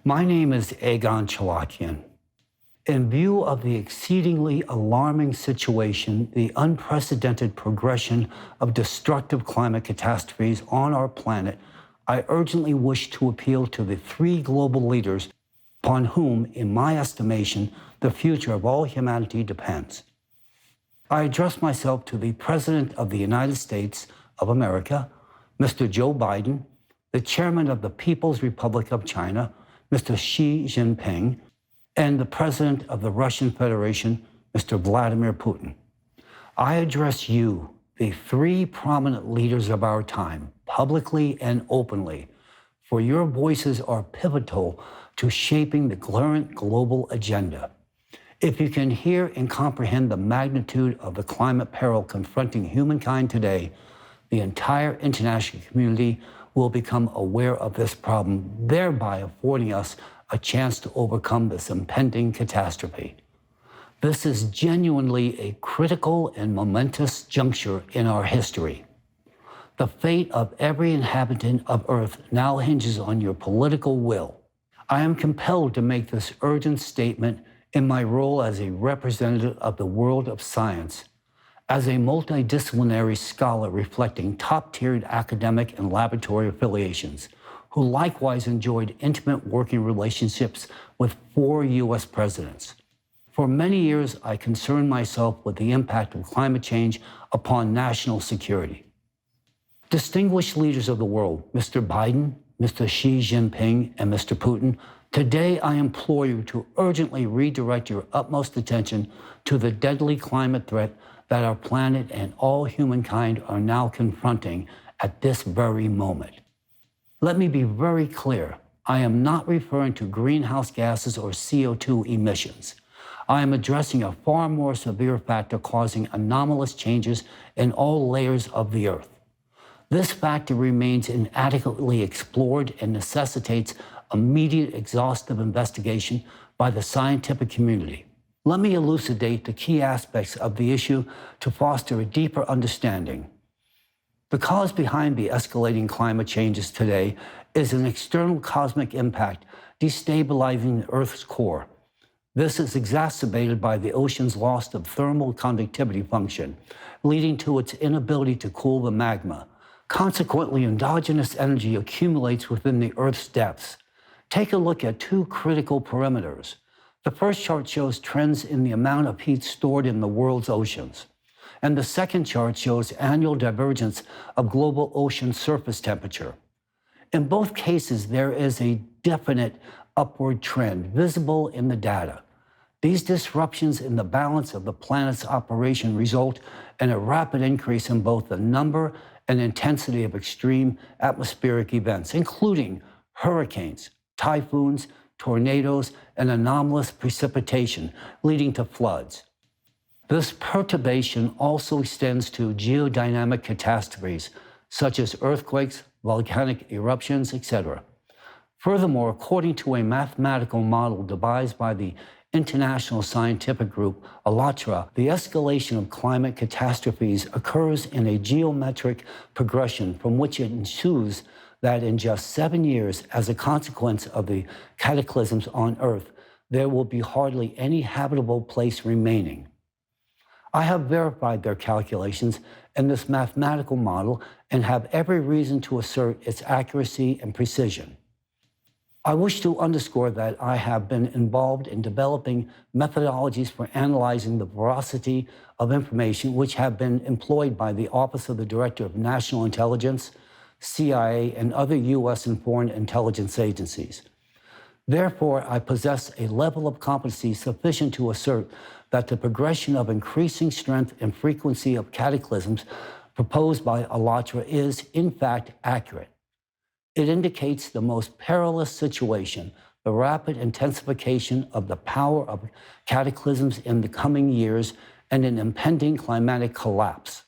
My name is Egon Cholakian. In view of the exceedingly alarming situation, the unprecedented progression of destructive climate catastrophes on our planet, I urgently wish to appeal to the three global leaders upon whom, in my estimation, the future of all humanity depends. I address myself to the President of the United States of America, Mr. Joe Biden, the Chairman of the People's Republic of China, Mr. Xi Jinping, and the President of the Russian Federation, Mr. Vladimir Putin. I address you, the three prominent leaders of our time, publicly and openly, for your voices are pivotal to shaping the current global agenda. If you can hear and comprehend the magnitude of the climate peril confronting humankind today, the entire international community will become aware of this problem, thereby affording us a chance to overcome this impending catastrophe. This is genuinely a critical and momentous juncture in our history. The fate of every inhabitant of Earth now hinges on your political will. I am compelled to make this urgent statement in my role as a representative of the world of science, as a multidisciplinary scholar reflecting top-tiered academic and laboratory affiliations, who likewise enjoyed intimate working relationships with 4 U.S. presidents. For many years, I concerned myself with the impact of climate change upon national security. Distinguished leaders of the world, Mr. Biden, Mr. Xi Jinping, and Mr. Putin, today I implore you to urgently redirect your utmost attention to the deadly climate threat that our planet and all humankind are now confronting at this very moment. Let me be very clear. I am not referring to greenhouse gases or CO2 emissions. I am addressing a far more severe factor causing anomalous changes in all layers of the Earth. This factor remains inadequately explored and necessitates immediate exhaustive investigation by the scientific community. Let me elucidate the key aspects of the issue to foster a deeper understanding. The cause behind the escalating climate changes today is an external cosmic impact destabilizing the Earth's core. This is exacerbated by the ocean's loss of thermal conductivity function, leading to its inability to cool the magma. Consequently, endogenous energy accumulates within the Earth's depths. Take a look at 2 critical parameters. The first chart shows trends in the amount of heat stored in the world's oceans. And the second chart shows annual divergence of global ocean surface temperature. In both cases, there is a definite upward trend visible in the data. These disruptions in the balance of the planet's operation result in a rapid increase in both the number and intensity of extreme atmospheric events, including hurricanes, typhoons, tornadoes, and anomalous precipitation, leading to floods. This perturbation also extends to geodynamic catastrophes, such as earthquakes, volcanic eruptions, etc. Furthermore, according to a mathematical model devised by the international scientific group ALLATRA, the escalation of climate catastrophes occurs in a geometric progression from which it ensues that in just 7 years, as a consequence of the cataclysms on Earth, there will be hardly any habitable place remaining. I have verified their calculations in this mathematical model and have every reason to assert its accuracy and precision. I wish to underscore that I have been involved in developing methodologies for analyzing the veracity of information which have been employed by the Office of the Director of National Intelligence, CIA, and other U.S. and foreign intelligence agencies. Therefore, I possess a level of competency sufficient to assert that the progression of increasing strength and frequency of cataclysms proposed by ALLATRA is, in fact, accurate. It indicates the most perilous situation, the rapid intensification of the power of cataclysms in the coming years, and an impending climatic collapse.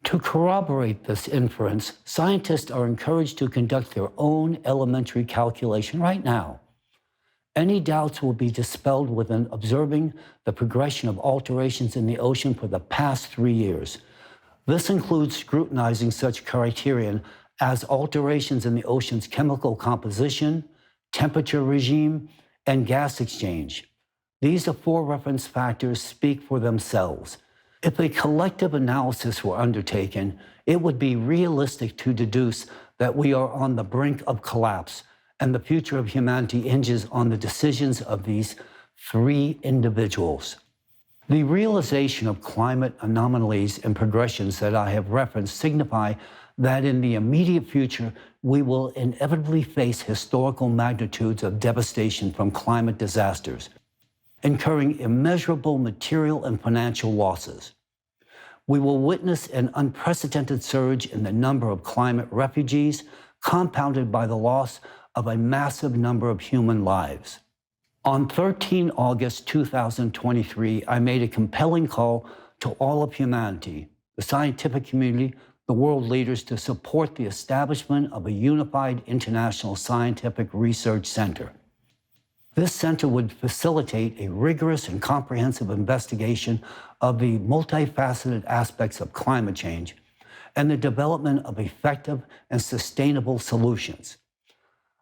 To corroborate this inference, scientists are encouraged to conduct their own elementary calculation right now. Any doubts will be dispelled within observing the progression of alterations in the ocean for the past 3 years. This includes scrutinizing such criterion as alterations in the ocean's chemical composition, temperature regime, and gas exchange. These aforereferenced factors speak for themselves. If a collective analysis were undertaken, it would be realistic to deduce that we are on the brink of collapse, and the future of humanity hinges on the decisions of these three individuals. The realization of climate anomalies and progressions that I have referenced signify that in the immediate future, we will inevitably face historical magnitudes of devastation from climate disasters, incurring immeasurable material and financial losses. We will witness an unprecedented surge in the number of climate refugees, compounded by the loss of a massive number of human lives. On 13 August 2023, I made a compelling call to all of humanity, the scientific community, the world leaders, to support the establishment of a unified international scientific research center. This center would facilitate a rigorous and comprehensive investigation of the multifaceted aspects of climate change and the development of effective and sustainable solutions.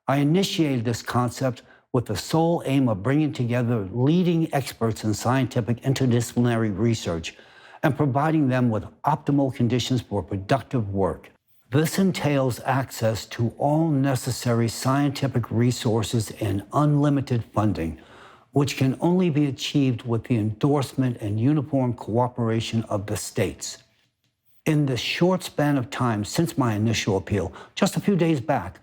I initiated this concept with the sole aim of bringing together leading experts in scientific interdisciplinary research and providing them with optimal conditions for productive work. This entails access to all necessary scientific resources and unlimited funding, which can only be achieved with the endorsement and uniform cooperation of the states. In the short span of time since my initial appeal, just a few days back,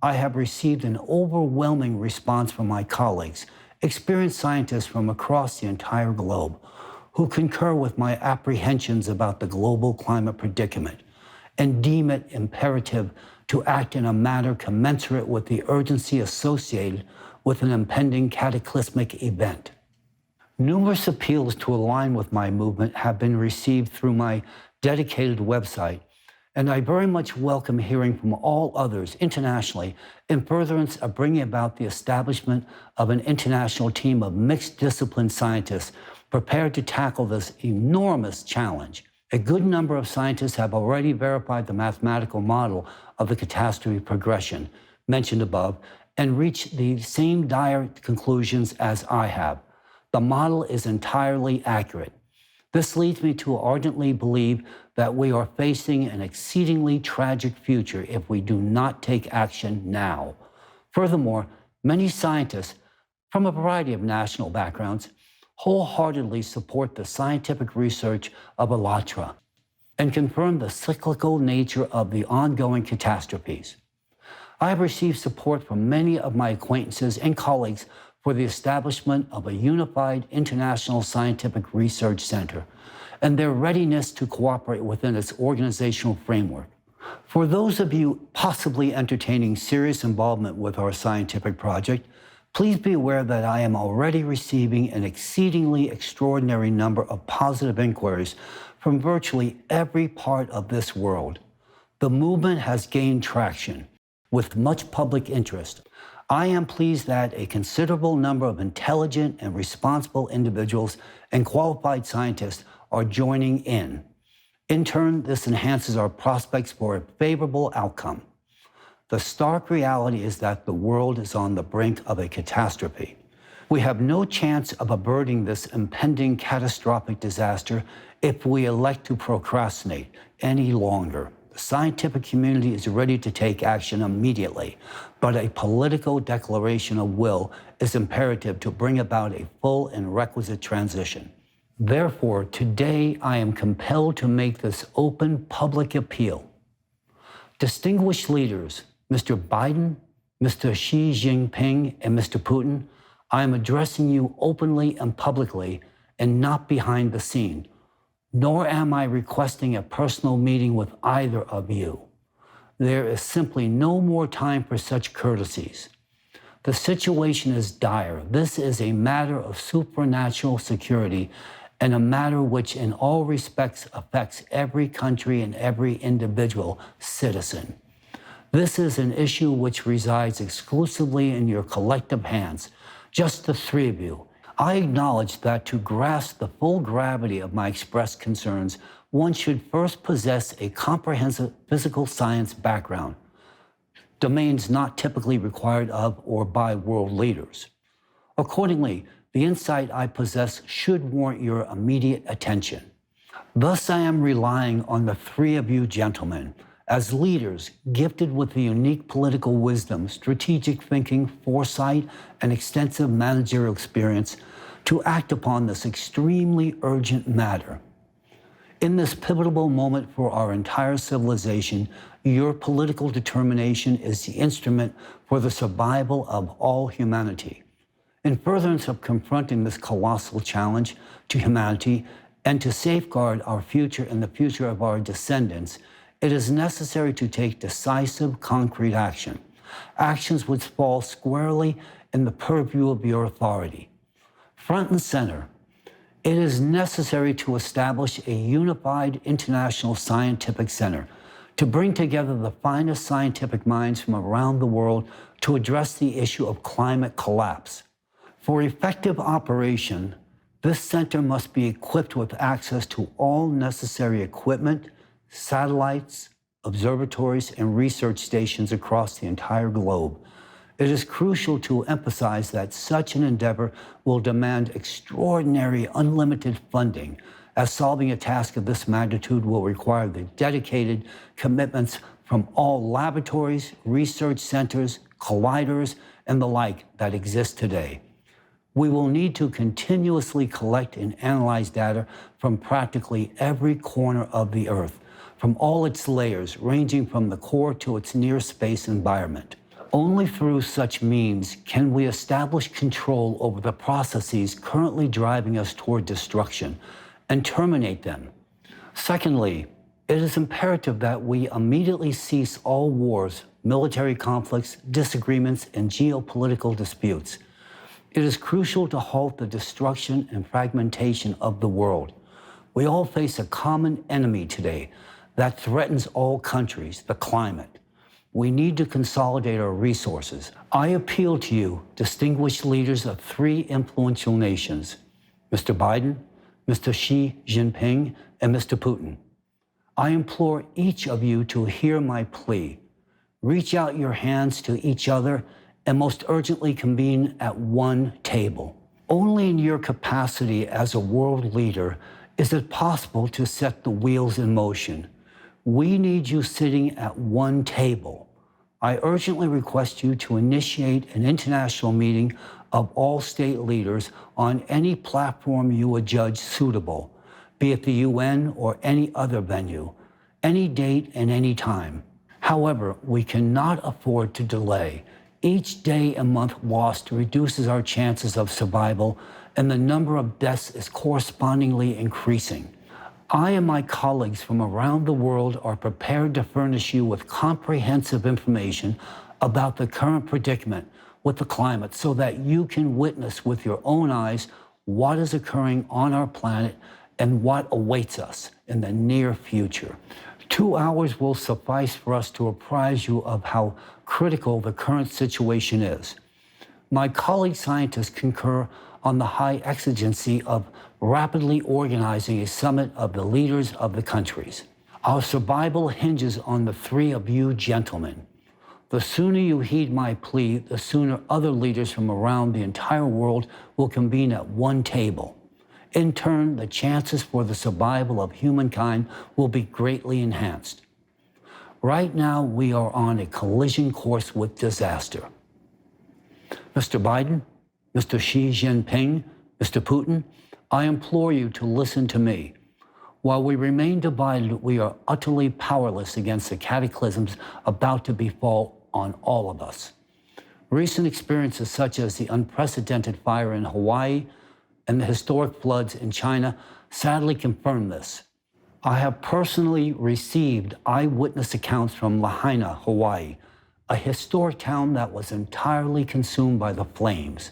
I have received an overwhelming response from my colleagues, experienced scientists from across the entire globe, who concur with my apprehensions about the global climate predicament and deem it imperative to act in a manner commensurate with the urgency associated with an impending cataclysmic event. Numerous appeals to align with my movement have been received through my dedicated website, and I very much welcome hearing from all others internationally in furtherance of bringing about the establishment of an international team of mixed discipline scientists prepared to tackle this enormous challenge. A good number of scientists have already verified the mathematical model of the catastrophe progression mentioned above and reached the same dire conclusions as I have. The model is entirely accurate. This leads me to ardently believe that we are facing an exceedingly tragic future if we do not take action now. Furthermore, many scientists from a variety of national backgrounds wholeheartedly support the scientific research of ALLATRA and confirm the cyclical nature of the ongoing catastrophes. I have received support from many of my acquaintances and colleagues for the establishment of a unified international scientific research center and their readiness to cooperate within its organizational framework. For those of you possibly entertaining serious involvement with our scientific project, please be aware that I am already receiving an exceedingly extraordinary number of positive inquiries from virtually every part of this world. The movement has gained traction with much public interest. I am pleased that a considerable number of intelligent and responsible individuals and qualified scientists are joining in. In turn, this enhances our prospects for a favorable outcome. The stark reality is that the world is on the brink of a catastrophe. We have no chance of averting this impending catastrophic disaster if we elect to procrastinate any longer. The scientific community is ready to take action immediately, but a political declaration of will is imperative to bring about a full and requisite transition. Therefore, today I am compelled to make this open public appeal. Distinguished leaders, Mr. Biden, Mr. Xi Jinping, and Mr. Putin, I am addressing you openly and publicly and not behind the scene, nor am I requesting a personal meeting with either of you. There is simply no more time for such courtesies. The situation is dire. This is a matter of supernatural security and a matter which in all respects affects every country and every individual citizen. This is an issue which resides exclusively in your collective hands, just the three of you. I acknowledge that to grasp the full gravity of my expressed concerns, one should first possess a comprehensive physical science background. domains not typically required of or by world leaders. Accordingly, the insight I possess should warrant your immediate attention. Thus, I am relying on the three of you gentlemen as leaders gifted with the unique political wisdom, strategic thinking, foresight, and extensive managerial experience to act upon this extremely urgent matter. In this pivotal moment for our entire civilization, your political determination is the instrument for the survival of all humanity. In furtherance of confronting this colossal challenge to humanity and to safeguard our future and the future of our descendants, it is necessary to take decisive, concrete action, actions which fall squarely in the purview of your authority. Front and center, it is necessary to establish a unified international scientific center to bring together the finest scientific minds from around the world to address the issue of climate collapse. For effective operation, this center must be equipped with access to all necessary equipment, satellites, observatories, and research stations across the entire globe. It is crucial to emphasize that such an endeavor will demand extraordinary, unlimited funding, as solving a task of this magnitude will require the dedicated commitments from all laboratories, research centers, colliders, and the like that exist today. We will need to continuously collect and analyze data from practically every corner of the Earth, from all its layers, ranging from the core to its near space environment. Only through such means can we establish control over the processes currently driving us toward destruction and terminate them. Secondly, it is imperative that we immediately cease all wars, military conflicts, disagreements, and geopolitical disputes. It is crucial to halt the destruction and fragmentation of the world. We all face a common enemy today that threatens all countries, the climate. We need to consolidate our resources. I appeal to you, distinguished leaders of three influential nations, Mr. Biden, Mr. Xi Jinping, and Mr. Putin. I implore each of you to hear my plea. Reach out your hands to each other and most urgently convene at one table. Only in your capacity as a world leader is it possible to set the wheels in motion. We need you sitting at one table. I urgently request you to initiate an international meeting of all state leaders on any platform you would judge suitable, be it the UN or any other venue, any date and any time. However, we cannot afford to delay. Each day and month lost reduces our chances of survival, and the number of deaths is correspondingly increasing. I and my colleagues from around the world are prepared to furnish you with comprehensive information about the current predicament with the climate so that you can witness with your own eyes what is occurring on our planet and what awaits us in the near future. 2 hours will suffice for us to apprise you of how critical the current situation is. My colleague scientists concur on the high exigency of rapidly organizing a summit of the leaders of the countries. Our survival hinges on the three of you gentlemen. The sooner you heed my plea, the sooner other leaders from around the entire world will convene at one table. In turn, the chances for the survival of humankind will be greatly enhanced. Right now, we are on a collision course with disaster. Mr. Biden, Mr. Xi Jinping, Mr. Putin, I implore you to listen to me. While we remain divided, we are utterly powerless against the cataclysms about to befall on all of us. Recent experiences such as the unprecedented fire in Hawaii and the historic floods in China sadly confirm this. I have personally received eyewitness accounts from Lahaina, Hawaii, a historic town that was entirely consumed by the flames.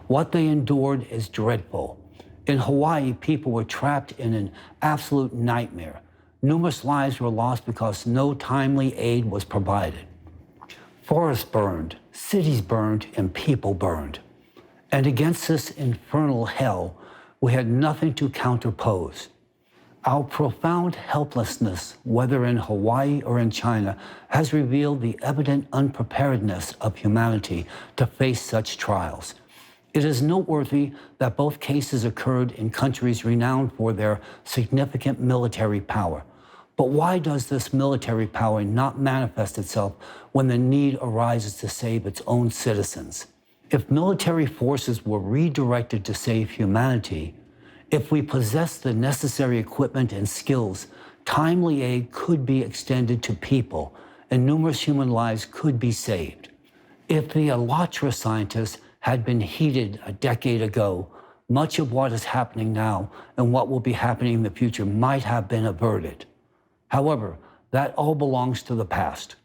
What they endured is dreadful. In Hawaii, people were trapped in an absolute nightmare. Numerous lives were lost because no timely aid was provided. Forests burned, cities burned, and people burned. And against this infernal hell, we had nothing to counterpose. Our profound helplessness, whether in Hawaii or in China, has revealed the evident unpreparedness of humanity to face such trials. It is noteworthy that both cases occurred in countries renowned for their significant military power. But why does this military power not manifest itself when the need arises to save its own citizens? If military forces were redirected to save humanity, if we possess the necessary equipment and skills, timely aid could be extended to people, and numerous human lives could be saved. If the Alatra scientists had been heeded a decade ago, much of what is happening now and what will be happening in the future might have been averted. However, that all belongs to the past.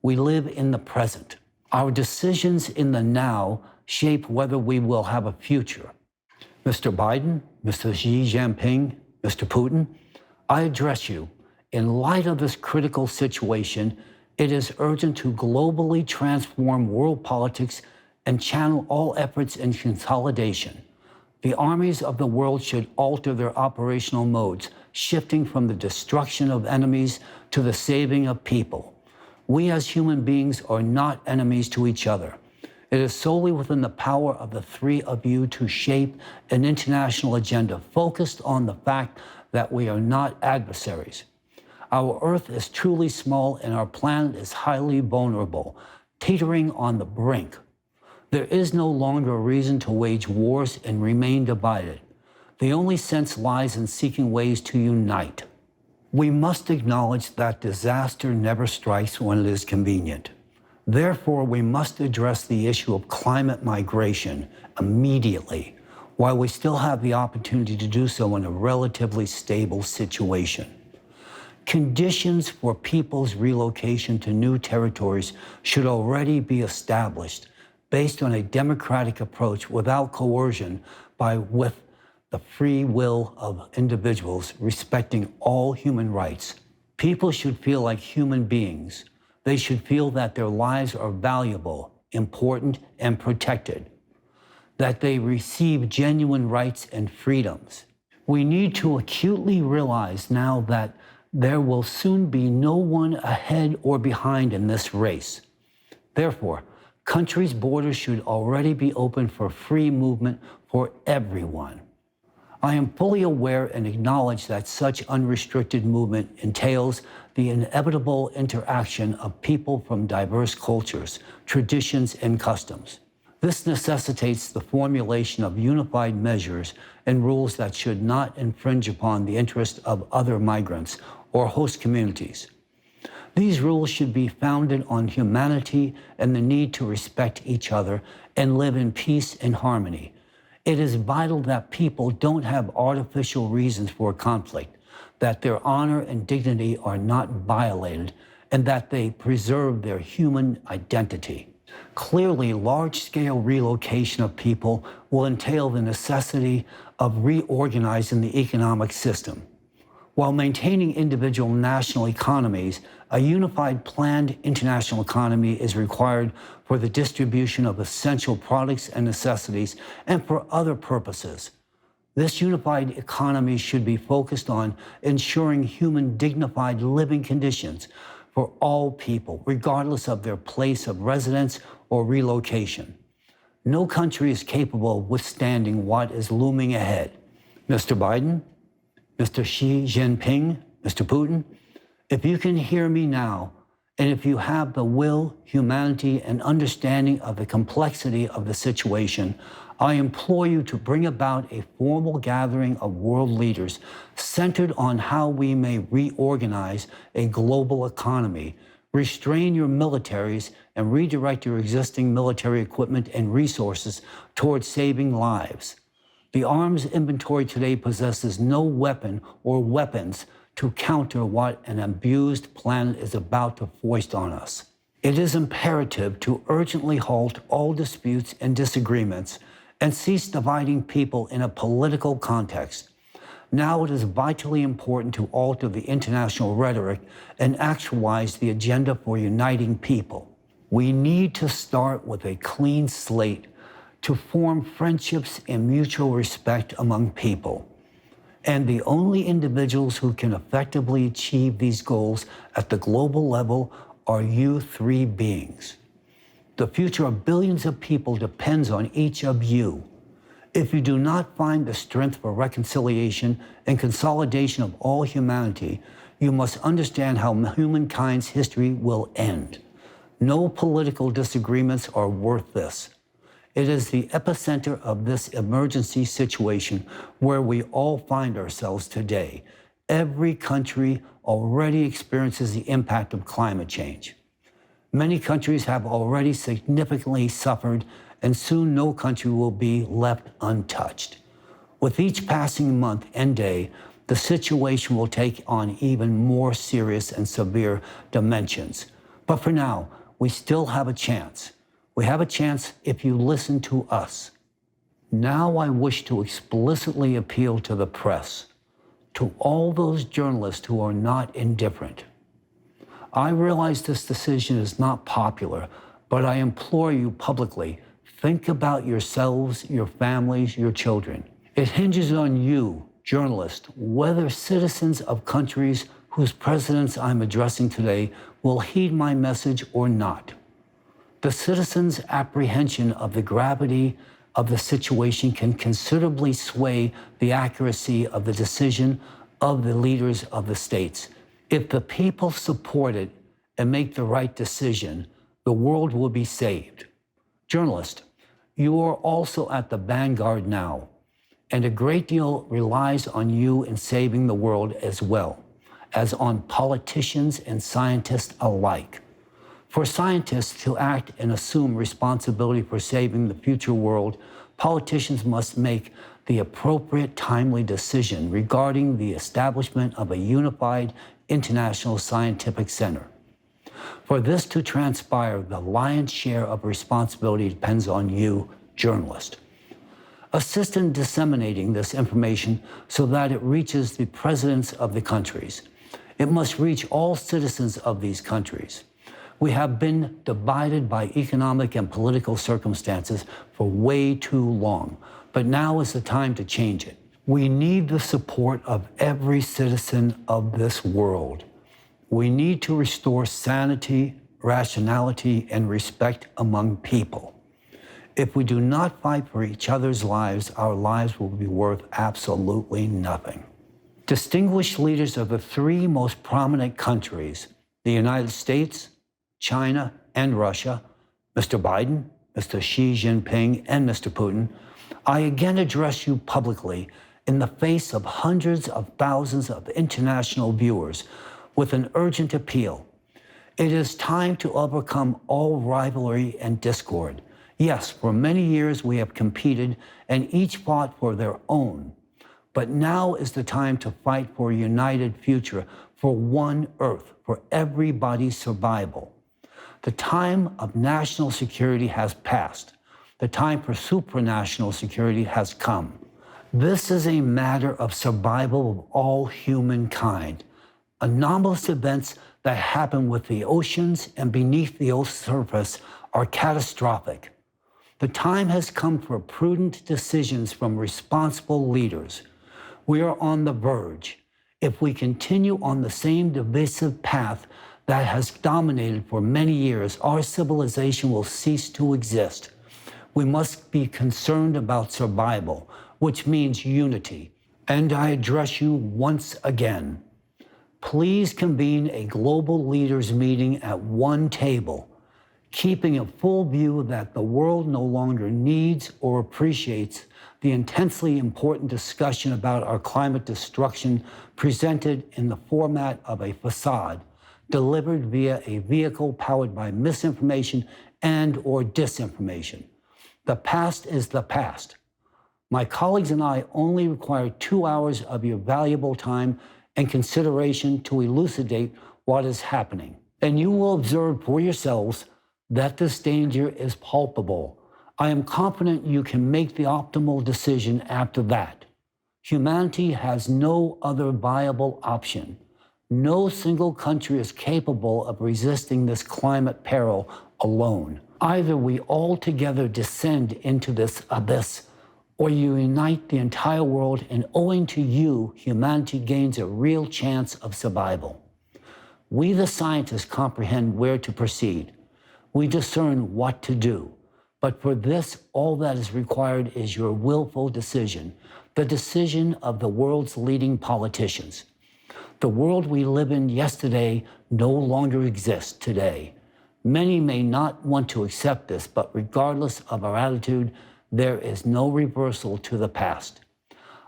We live in the present. Our decisions in the now shape whether we will have a future. Mr. Biden, Mr. Xi Jinping, Mr. Putin, I address you. In light of this critical situation, it is urgent to globally transform world politics and channel all efforts in consolidation. The armies of the world should alter their operational modes, shifting from the destruction of enemies to the saving of people. We as human beings are not enemies to each other. It is solely within the power of the three of you to shape an international agenda focused on the fact that we are not adversaries. Our Earth is truly small and our planet is highly vulnerable, teetering on the brink. There is no longer a reason to wage wars and remain divided. The only sense lies in seeking ways to unite. We must acknowledge that disaster never strikes when it is convenient. Therefore, we must address the issue of climate migration immediately, while we still have the opportunity to do so in a relatively stable situation. Conditions for people's relocation to new territories should already be established based on a democratic approach without coercion with the free will of individuals respecting all human rights. People should feel like human beings. They should feel that their lives are valuable, important, and protected, that they receive genuine rights and freedoms. We need to acutely realize now that there will soon be no one ahead or behind in this race. Therefore, countries' borders should already be open for free movement for everyone. I am fully aware and acknowledge that such unrestricted movement entails the inevitable interaction of people from diverse cultures, traditions, and customs. This necessitates the formulation of unified measures and rules that should not infringe upon the interests of other migrants or host communities. These rules should be founded on humanity and the need to respect each other and live in peace and harmony. It is vital that people don't have artificial reasons for conflict, that their honor and dignity are not violated, and that they preserve their human identity. Clearly, large-scale relocation of people will entail the necessity of reorganizing the economic system. While maintaining individual national economies, a unified planned international economy is required for the distribution of essential products and necessities and for other purposes. This unified economy should be focused on ensuring human dignified living conditions for all people, regardless of their place of residence or relocation. No country is capable of withstanding what is looming ahead. Mr. Biden, Mr. Xi Jinping, Mr. Putin, if you can hear me now, and if you have the will, humanity, and understanding of the complexity of the situation, I implore you to bring about a formal gathering of world leaders centered on how we may reorganize a global economy, restrain your militaries, and redirect your existing military equipment and resources towards saving lives. The arms inventory today possesses no weapon or weapons to counter what an abused planet is about to foist on us. It is imperative to urgently halt all disputes and disagreements and cease dividing people in a political context. Now it is vitally important to alter the international rhetoric and actualize the agenda for uniting people. We need to start with a clean slate to form friendships and mutual respect among people. And the only individuals who can effectively achieve these goals at the global level are you three beings. The future of billions of people depends on each of you. If you do not find the strength for reconciliation and consolidation of all humanity, you must understand how humankind's history will end. No political disagreements are worth this. It is the epicenter of this emergency situation where we all find ourselves today. Every country already experiences the impact of climate change. Many countries have already significantly suffered, and soon no country will be left untouched. With each passing month and day, the situation will take on even more serious and severe dimensions. But for now, we still have a chance. We have a chance if you listen to us. Now I wish to explicitly appeal to the press, to all those journalists who are not indifferent. I realize this decision is not popular, but I implore you publicly, think about yourselves, your families, your children. It hinges on you, journalists, whether citizens of countries whose presidents I'm addressing today will heed my message or not. The citizens' apprehension of the gravity of the situation can considerably sway the accuracy of the decision of the leaders of the states. If the people support it and make the right decision, the world will be saved. Journalists, you are also at the vanguard now, and a great deal relies on you in saving the world as well as on politicians and scientists alike. For scientists to act and assume responsibility for saving the future world, politicians must make the appropriate timely decision regarding the establishment of a unified international scientific center. For this to transpire, the lion's share of responsibility depends on you, journalists. Assist in disseminating this information so that it reaches the presidents of the countries. It must reach all citizens of these countries. We have been divided by economic and political circumstances for way too long, but now is the time to change it. We need the support of every citizen of this world. We need to restore sanity, rationality, and respect among people. If we do not fight for each other's lives, our lives will be worth absolutely nothing. Distinguished leaders of the three most prominent countries, the United States, China, and Russia, Mr. Biden, Mr. Xi Jinping, and Mr. Putin, I again address you publicly in the face of hundreds of thousands of international viewers with an urgent appeal. It is time to overcome all rivalry and discord. Yes, for many years we have competed and each fought for their own. But now is the time to fight for a united future, for one Earth, for everybody's survival. The time of national security has passed. The time for supranational security has come. This is a matter of survival of all humankind. Anomalous events that happen with the oceans and beneath the Earth's surface are catastrophic. The time has come for prudent decisions from responsible leaders. We are on the verge. If we continue on the same divisive path that has dominated for many years, our civilization will cease to exist. We must be concerned about survival, which means unity. And I address you once again. Please convene a global leaders meeting at one table, keeping a full view that the world no longer needs or appreciates the intensely important discussion about our climate destruction presented in the format of a facade, delivered via a vehicle powered by misinformation and or disinformation. The past is the past. My colleagues and I only require 2 hours of your valuable time and consideration to elucidate what is happening. And you will observe for yourselves that this danger is palpable. I am confident you can make the optimal decision after that. Humanity has no other viable option. No single country is capable of resisting this climate peril alone. Either we all together descend into this abyss, or you unite the entire world, and owing to you, humanity gains a real chance of survival. We, the scientists, comprehend where to proceed. We discern what to do. But for this, all that is required is your willful decision, the decision of the world's leading politicians. The world we live in yesterday no longer exists today. Many may not want to accept this, but regardless of our attitude, there is no reversal to the past.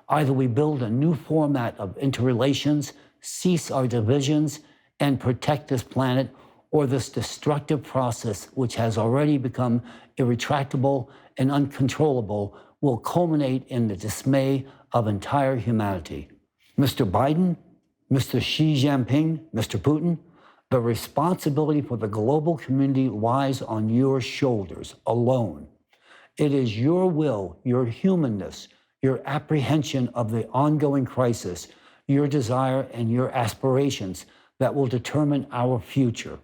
Either we build a new format of interrelations, cease our divisions, and protect this planet, or this destructive process, which has already become irretractable and uncontrollable, will culminate in the dismay of entire humanity. Mr. Biden, Mr. Xi Jinping, Mr. Putin, the responsibility for the global community lies on your shoulders alone. It is your will, your humanness, your apprehension of the ongoing crisis, your desire and your aspirations that will determine our future.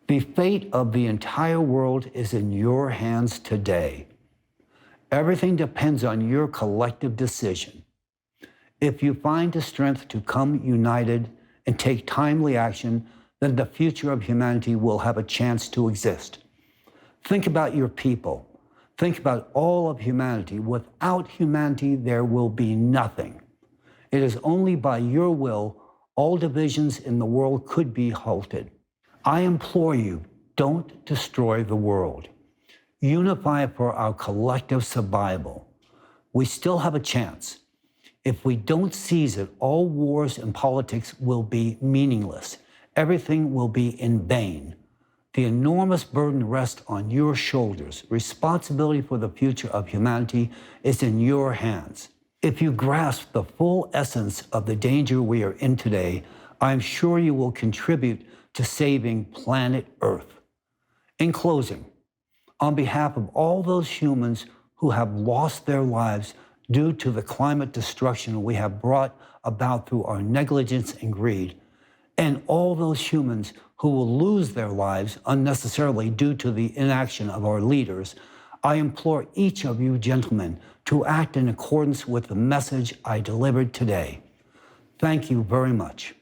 The fate of the entire world is in your hands today. Everything depends on your collective decision. If you find the strength to come united and take timely action, then the future of humanity will have a chance to exist. Think about your people. Think about all of humanity. Without humanity, there will be nothing. It is only by your will all divisions in the world could be halted. I implore you, don't destroy the world. Unify for our collective survival. We still have a chance. If we don't seize it, all wars and politics will be meaningless. Everything will be in vain. The enormous burden rests on your shoulders. Responsibility for the future of humanity is in your hands. If you grasp the full essence of the danger we are in today, I am sure you will contribute to saving planet Earth. In closing, on behalf of all those humans who have lost their lives due to the climate destruction we have brought about through our negligence and greed, and all those humans who will lose their lives unnecessarily due to the inaction of our leaders, I implore each of you gentlemen to act in accordance with the message I delivered today. Thank you very much.